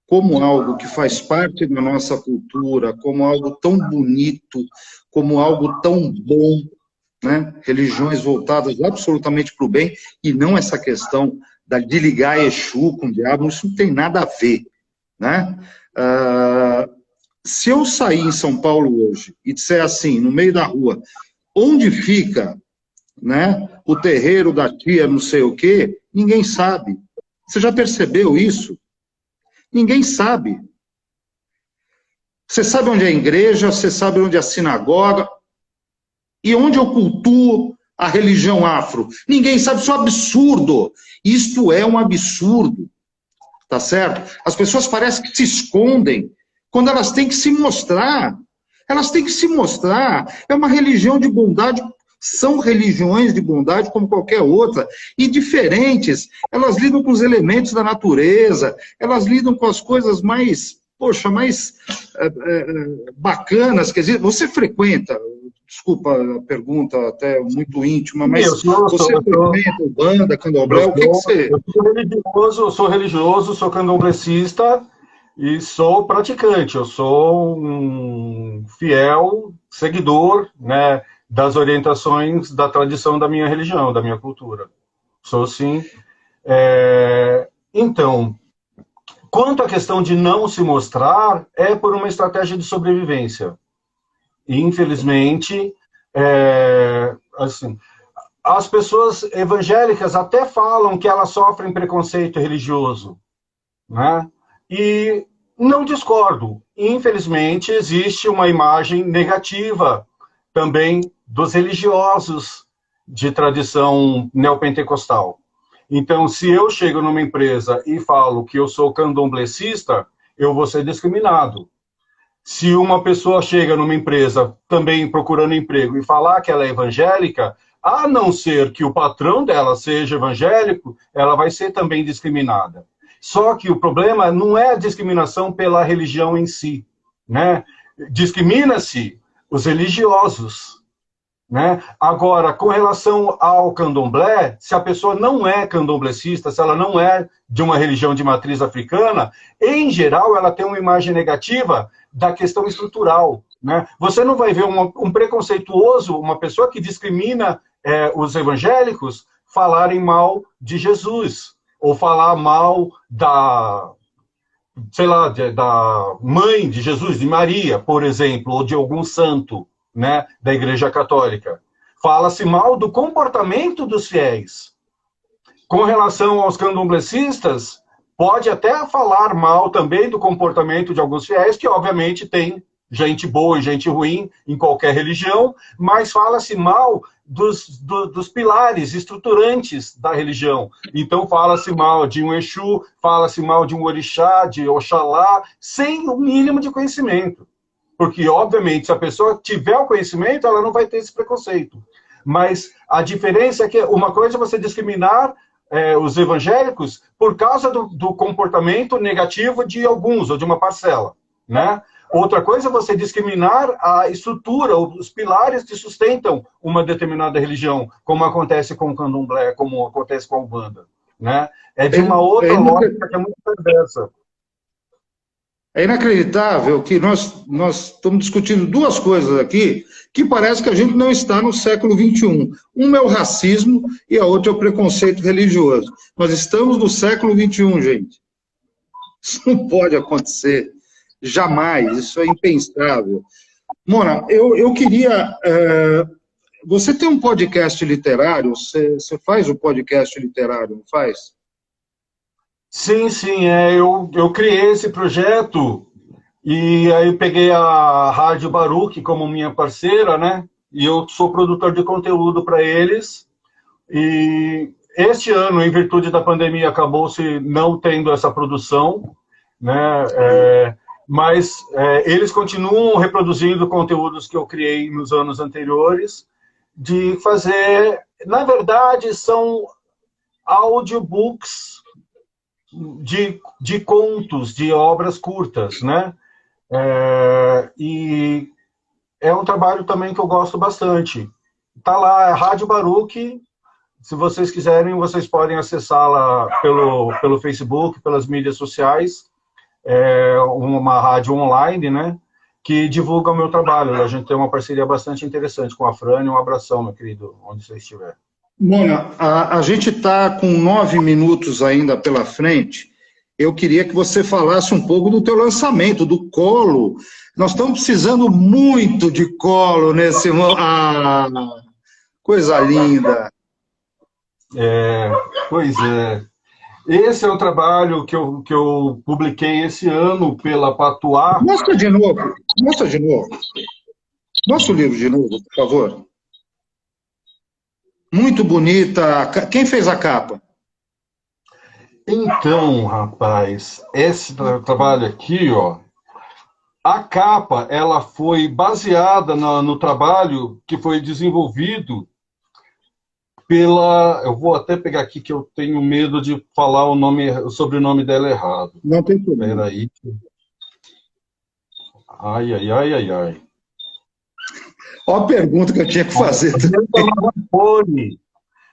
como algo que faz parte da nossa cultura, como algo tão bonito, como algo tão bom, né? Religiões voltadas absolutamente para o bem, e não essa questão de ligar Exu com o diabo, isso não tem nada a ver, né? se eu sair em São Paulo hoje e disser assim, no meio da rua, onde fica, né, o terreiro da tia não sei o quê, ninguém sabe. Você já percebeu isso? Ninguém sabe. Você sabe onde é a igreja, você sabe onde é a sinagoga, e onde eu cultuo a religião afro. Ninguém sabe, isso é um absurdo. Isto é um absurdo, tá certo? As pessoas parecem que se escondem quando elas têm que se mostrar. Elas têm que se mostrar. É uma religião de bondade, são religiões de bondade como qualquer outra, e diferentes. Elas lidam com os elementos da natureza, elas lidam com as coisas mais, poxa, mais bacanas. Quer dizer, você frequenta, desculpa a pergunta até muito íntima, mas você frequenta banda, candomblé, o que você... Eu sou religioso, sou candomblecista e sou praticante. Eu sou um fiel seguidor, né, das orientações da tradição da minha religião, da minha cultura. Sou sim. Então, quanto à questão de não se mostrar, é por uma estratégia de sobrevivência. Infelizmente, assim, as pessoas evangélicas até falam que elas sofrem preconceito religioso, né? E não discordo. Infelizmente, existe uma imagem negativa também dos religiosos de tradição neopentecostal. Então, se eu chego numa empresa e falo que eu sou candomblecista, eu vou ser discriminado. Se uma pessoa chega numa empresa também procurando emprego e falar que ela é evangélica, a não ser que o patrão dela seja evangélico, ela vai ser também discriminada. Só que o problema não é a discriminação pela religião em si, né? Discrimina-se os religiosos, né? Agora, com relação ao candomblé, se a pessoa não é candomblecista, se ela não é de uma religião de matriz africana, em geral ela tem uma imagem negativa da questão estrutural, né? Você não vai ver um preconceituoso, uma pessoa que discrimina os evangélicos, falarem mal de Jesus, ou falar mal da, sei lá, da mãe de Jesus, de Maria, por exemplo, ou de algum santo, né, da Igreja Católica. Fala-se mal do comportamento dos fiéis. Com relação aos candomblecistas, pode até falar mal também do comportamento de alguns fiéis, que obviamente tem gente boa e gente ruim em qualquer religião, mas fala-se mal dos pilares estruturantes da religião. Então fala-se mal de um Exu, fala-se mal de um Orixá, de Oxalá, sem o mínimo de conhecimento. Porque, obviamente, se a pessoa tiver o conhecimento, ela não vai ter esse preconceito. Mas a diferença é que uma coisa é você discriminar os evangélicos por causa do comportamento negativo de alguns, ou de uma parcela, né? Outra coisa é você discriminar a estrutura, os pilares que sustentam uma determinada religião, como acontece com o candomblé, como acontece com a Umbanda, né? É de uma outra lógica que é muito perversa. É inacreditável que nós estamos discutindo duas coisas aqui que parece que a gente não está no século XXI. Uma é o racismo e a outra é o preconceito religioso. Nós estamos no século XXI, gente. Isso não pode acontecer. Jamais. Isso é impensável. Mona, eu queria... você tem um podcast literário? Você faz o podcast literário, não faz? Sim, sim. Eu criei esse projeto e aí eu peguei a Rádio Baruch como minha parceira, né? E eu sou produtor de conteúdo para eles. E este ano, em virtude da pandemia, acabou-se não tendo essa produção, né? Mas eles continuam reproduzindo conteúdos que eu criei nos anos anteriores, de fazer... Na verdade, são audiobooks de contos, de obras curtas, né? E é um trabalho também que eu gosto bastante. Tá lá, é Rádio Baruch. Se vocês quiserem, vocês podem acessá-la pelo Facebook, pelas mídias sociais. É uma rádio online, né? Que divulga o meu trabalho. A gente tem uma parceria bastante interessante com a Frane. Um abração, meu querido, onde você estiver. Mona, a gente está com 9 minutos ainda pela frente. eu queria que você falasse um pouco do teu lançamento, do Colo. Nós estamos precisando muito de Colo nesse momento. Ah, coisa linda. Pois é. Esse é o trabalho que eu publiquei esse ano pela Patuá. Mostra de novo, mostra de novo. Mostra o livro de novo, por favor. Muito bonita. Quem fez a capa? Então, rapaz, esse trabalho aqui, ó, a capa, ela foi baseada no trabalho que foi desenvolvido pela... Eu vou até pegar aqui que eu tenho medo de falar o sobrenome dela errado. Não tem problema. Espera aí. Ai, ai, ai, ai, ai. Olha a pergunta que eu tinha que fazer.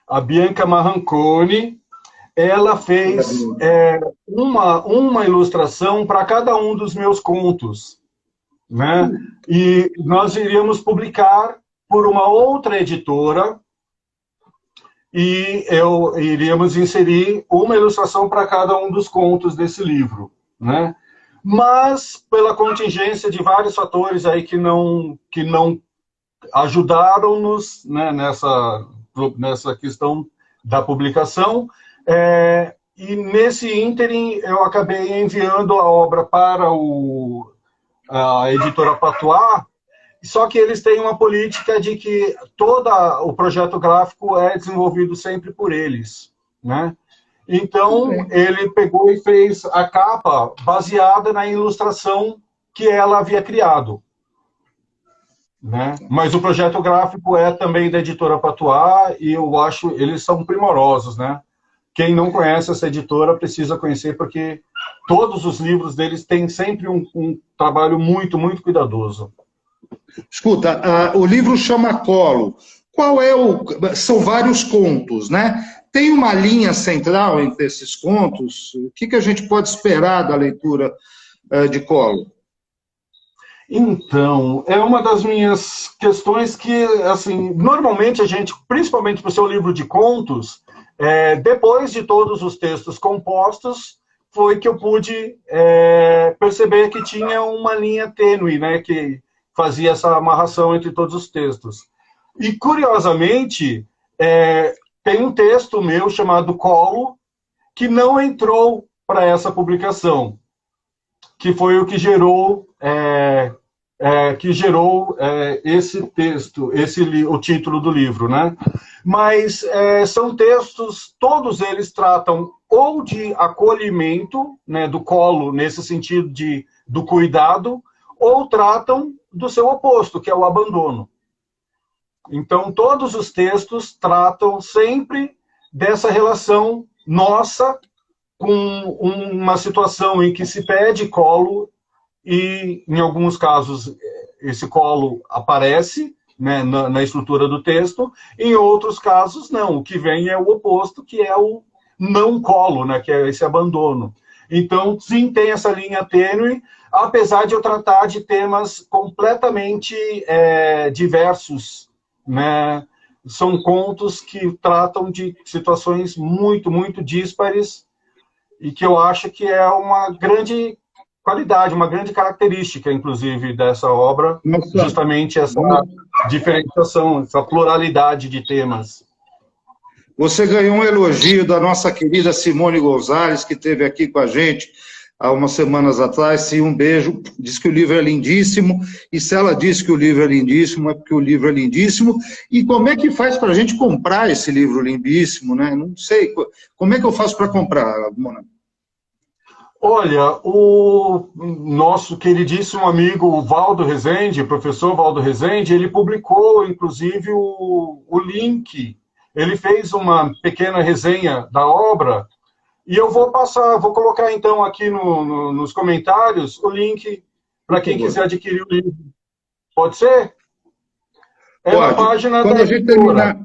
A Bianca Marranconi, ela fez uma ilustração para cada um dos meus contos, né? E nós iríamos publicar por uma outra editora e iríamos inserir uma ilustração para cada um dos contos desse livro, né? Mas, pela contingência de vários fatores aí que não ajudaram-nos, né, nessa questão da publicação, e nesse ínterim eu acabei enviando a obra para a editora Patuá, só que eles têm uma política de que todo o projeto gráfico é desenvolvido sempre por eles, né? Então, ele pegou e fez a capa baseada na ilustração que ela havia criado, né? Mas o projeto gráfico é também da editora Patuá e eu acho eles são primorosos, né? Quem não conhece essa editora precisa conhecer, porque todos os livros deles têm sempre um trabalho muito, muito cuidadoso. Escuta, o livro chama Colo. Qual é São vários contos, né? Tem uma linha central entre esses contos? O que a gente pode esperar da leitura de Colo? Então, é uma das minhas questões que, assim, normalmente a gente, principalmente para o seu livro de contos, depois de todos os textos compostos, foi que eu pude perceber que tinha uma linha tênue, né, que fazia essa amarração entre todos os textos. E, curiosamente, tem um texto meu chamado Colo, que não entrou para essa publicação, que foi o que gerou esse texto, o título do livro, né? Mas são textos, todos eles tratam ou de acolhimento, né, do colo, nesse sentido do cuidado, ou tratam do seu oposto, que é o abandono. Então, todos os textos tratam sempre dessa relação nossa com uma situação em que se pede colo e, em alguns casos, esse colo aparece, né, na estrutura do texto, em outros casos, não. O que vem é o oposto, que é o não colo, né, que é esse abandono. Então, sim, tem essa linha tênue, apesar de eu tratar de temas completamente diversos, né? São contos que tratam de situações muito, muito díspares e que eu acho que é uma grande qualidade, uma grande característica, inclusive, dessa obra, justamente essa diferenciação, essa pluralidade de temas. Você ganhou um elogio da nossa querida Simone Gonzalez, que esteve aqui com a gente há umas semanas atrás. E um beijo, diz que o livro é lindíssimo, e se ela diz que o livro é lindíssimo, é porque o livro é lindíssimo. E como é que faz para a gente comprar esse livro lindíssimo, né? Não sei, como é que eu faço para comprar, Mona? Olha, o nosso queridíssimo amigo Valdo Rezende, professor Valdo Rezende, ele publicou, inclusive, o link. Ele fez uma pequena resenha da obra, e eu vou colocar então aqui nos comentários o link para quem quiser adquirir o livro. Pode ser? É na página da editora.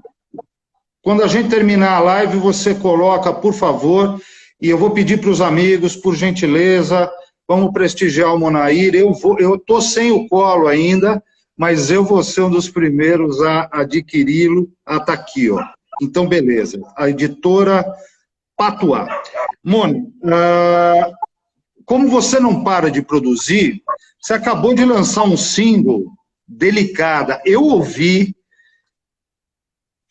Quando a gente terminar a live, você coloca, por favor, e eu vou pedir para os amigos, por gentileza, vamos prestigiar o Monair. Eu estou sem o colo ainda, mas eu vou ser um dos primeiros a adquiri-lo. Ah, está aqui, ó. Então, beleza. A editora Patuá. Mônica, como você não para de produzir, você acabou de lançar um single, Delicada. Eu ouvi,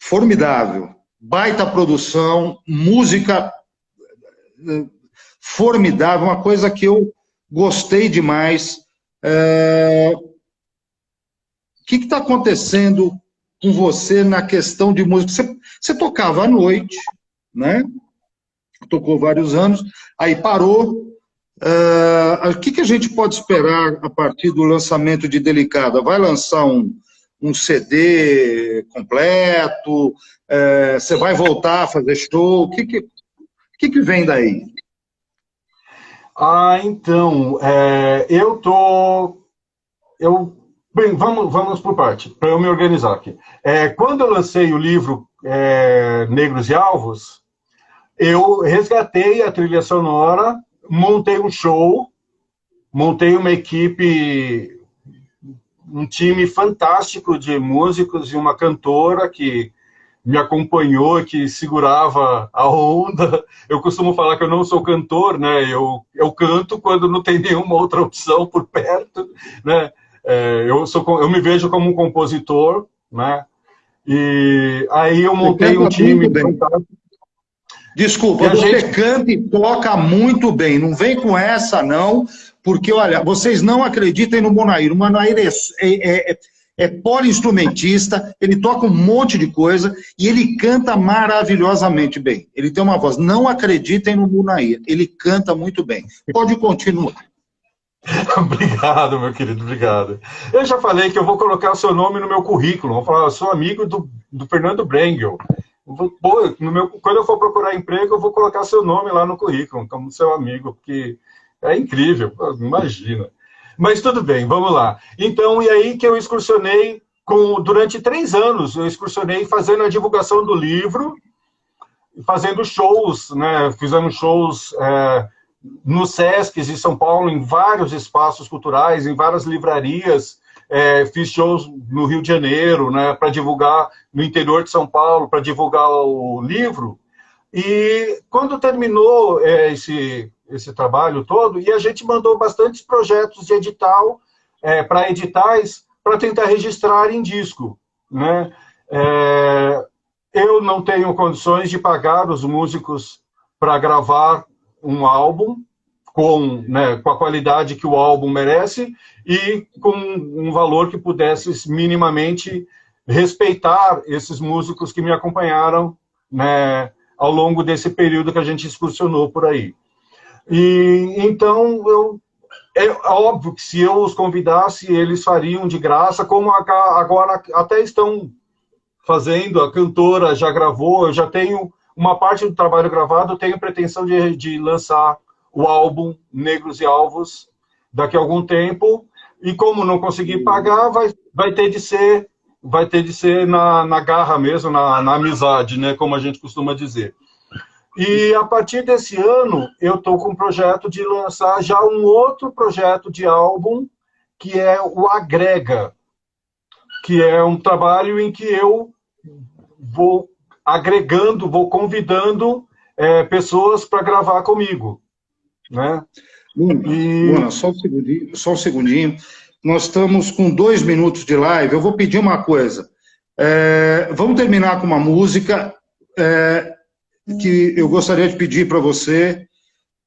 formidável, baita produção, música formidável, uma coisa que eu gostei demais. O que está acontecendo com você na questão de música? Você tocava à noite, né? Tocou vários anos, aí parou. O que a gente pode esperar a partir do lançamento de Delicada? Vai lançar um CD completo? Você vai voltar a fazer show? O que vem daí? Então, bem, vamos por parte, para eu me organizar aqui. Quando eu lancei o livro Negros e Alvos, eu resgatei a trilha sonora, montei um show, montei uma equipe, um time fantástico de músicos e uma cantora que me acompanhou, que segurava a onda. Eu costumo falar que eu não sou cantor, né? Eu canto quando não tem nenhuma outra opção por perto, né? Eu me vejo como um compositor, né? E aí eu montei um time fantástico. Desculpa, você canta e toca muito bem. Não vem com essa, não, porque, olha, vocês não acreditem no Monair. O Monair é poliinstrumentista, ele toca um monte de coisa e ele canta maravilhosamente bem. Ele tem uma voz. Não acreditem no Monair, ele canta muito bem. Pode continuar. Obrigado, meu querido, obrigado. Eu já falei que eu vou colocar o seu nome no meu currículo. Vou falar, eu sou amigo do Fernando Brengel. Quando eu for procurar emprego, eu vou colocar seu nome lá no currículo, como seu amigo, porque é incrível, imagina. Mas tudo bem, vamos lá. Então, e aí que eu excursionei, durante 3 anos, eu excursionei fazendo a divulgação do livro, fazendo shows, né? Fizemos shows no Sesc de São Paulo, em vários espaços culturais, em várias livrarias. Fiz shows no Rio de Janeiro, né, para divulgar no interior de São Paulo, para divulgar o livro. E quando terminou esse trabalho todo, e a gente mandou bastantes projetos de edital para editais para tentar registrar em disco, né? Eu não tenho condições de pagar os músicos para gravar um álbum com a qualidade que o álbum merece e com um valor que pudesse minimamente respeitar esses músicos que me acompanharam, né, ao longo desse período que a gente excursionou por aí. E então, é óbvio que se eu os convidasse, eles fariam de graça, como agora até estão fazendo, a cantora já gravou, eu já tenho uma parte do trabalho gravado, eu tenho pretensão de lançar o álbum Negros e Alvos daqui a algum tempo, e como não conseguir pagar, vai ter de ser na garra mesmo, na amizade, né, como a gente costuma dizer. E a partir desse ano, eu estou com um projeto de lançar já um outro projeto de álbum, que é o Agrega, que é um trabalho em que eu vou agregando, vou convidando pessoas para gravar comigo, né? Luna, só um segundinho. Nós estamos com 2 minutos de live. Eu vou pedir uma coisa. Vamos terminar com uma música que eu gostaria de pedir para você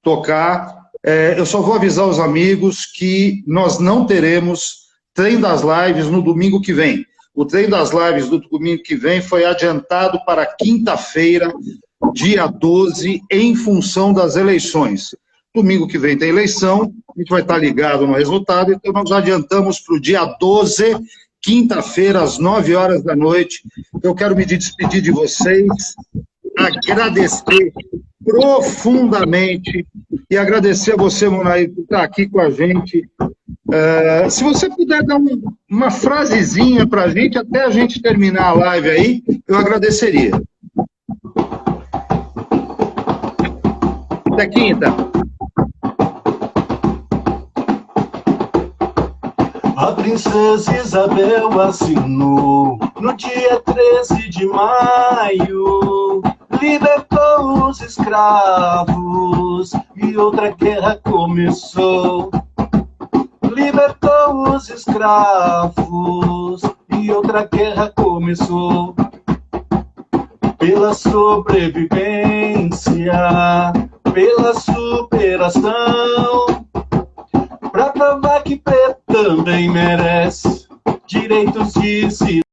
tocar. Eu só vou avisar os amigos que nós não teremos Trem das Lives no domingo que vem. O Trem das Lives do domingo que vem foi adiantado para quinta-feira, dia 12, em função das eleições. Domingo que vem tem eleição, a gente vai estar ligado no resultado, então nós adiantamos para o dia 12, quinta-feira, às 9 horas da noite. Eu quero me despedir de vocês, agradecer profundamente e agradecer a você, Monair, por estar aqui com a gente. Se você puder dar uma frasezinha para a gente, até a gente terminar a live aí, eu agradeceria. Até quinta. A princesa Isabel assinou no dia 13 de maio libertou os escravos e outra guerra começou. Libertou os escravos e outra guerra começou. Pela sobrevivência, pela superação, pra provar que preto também merece direitos de cidadão.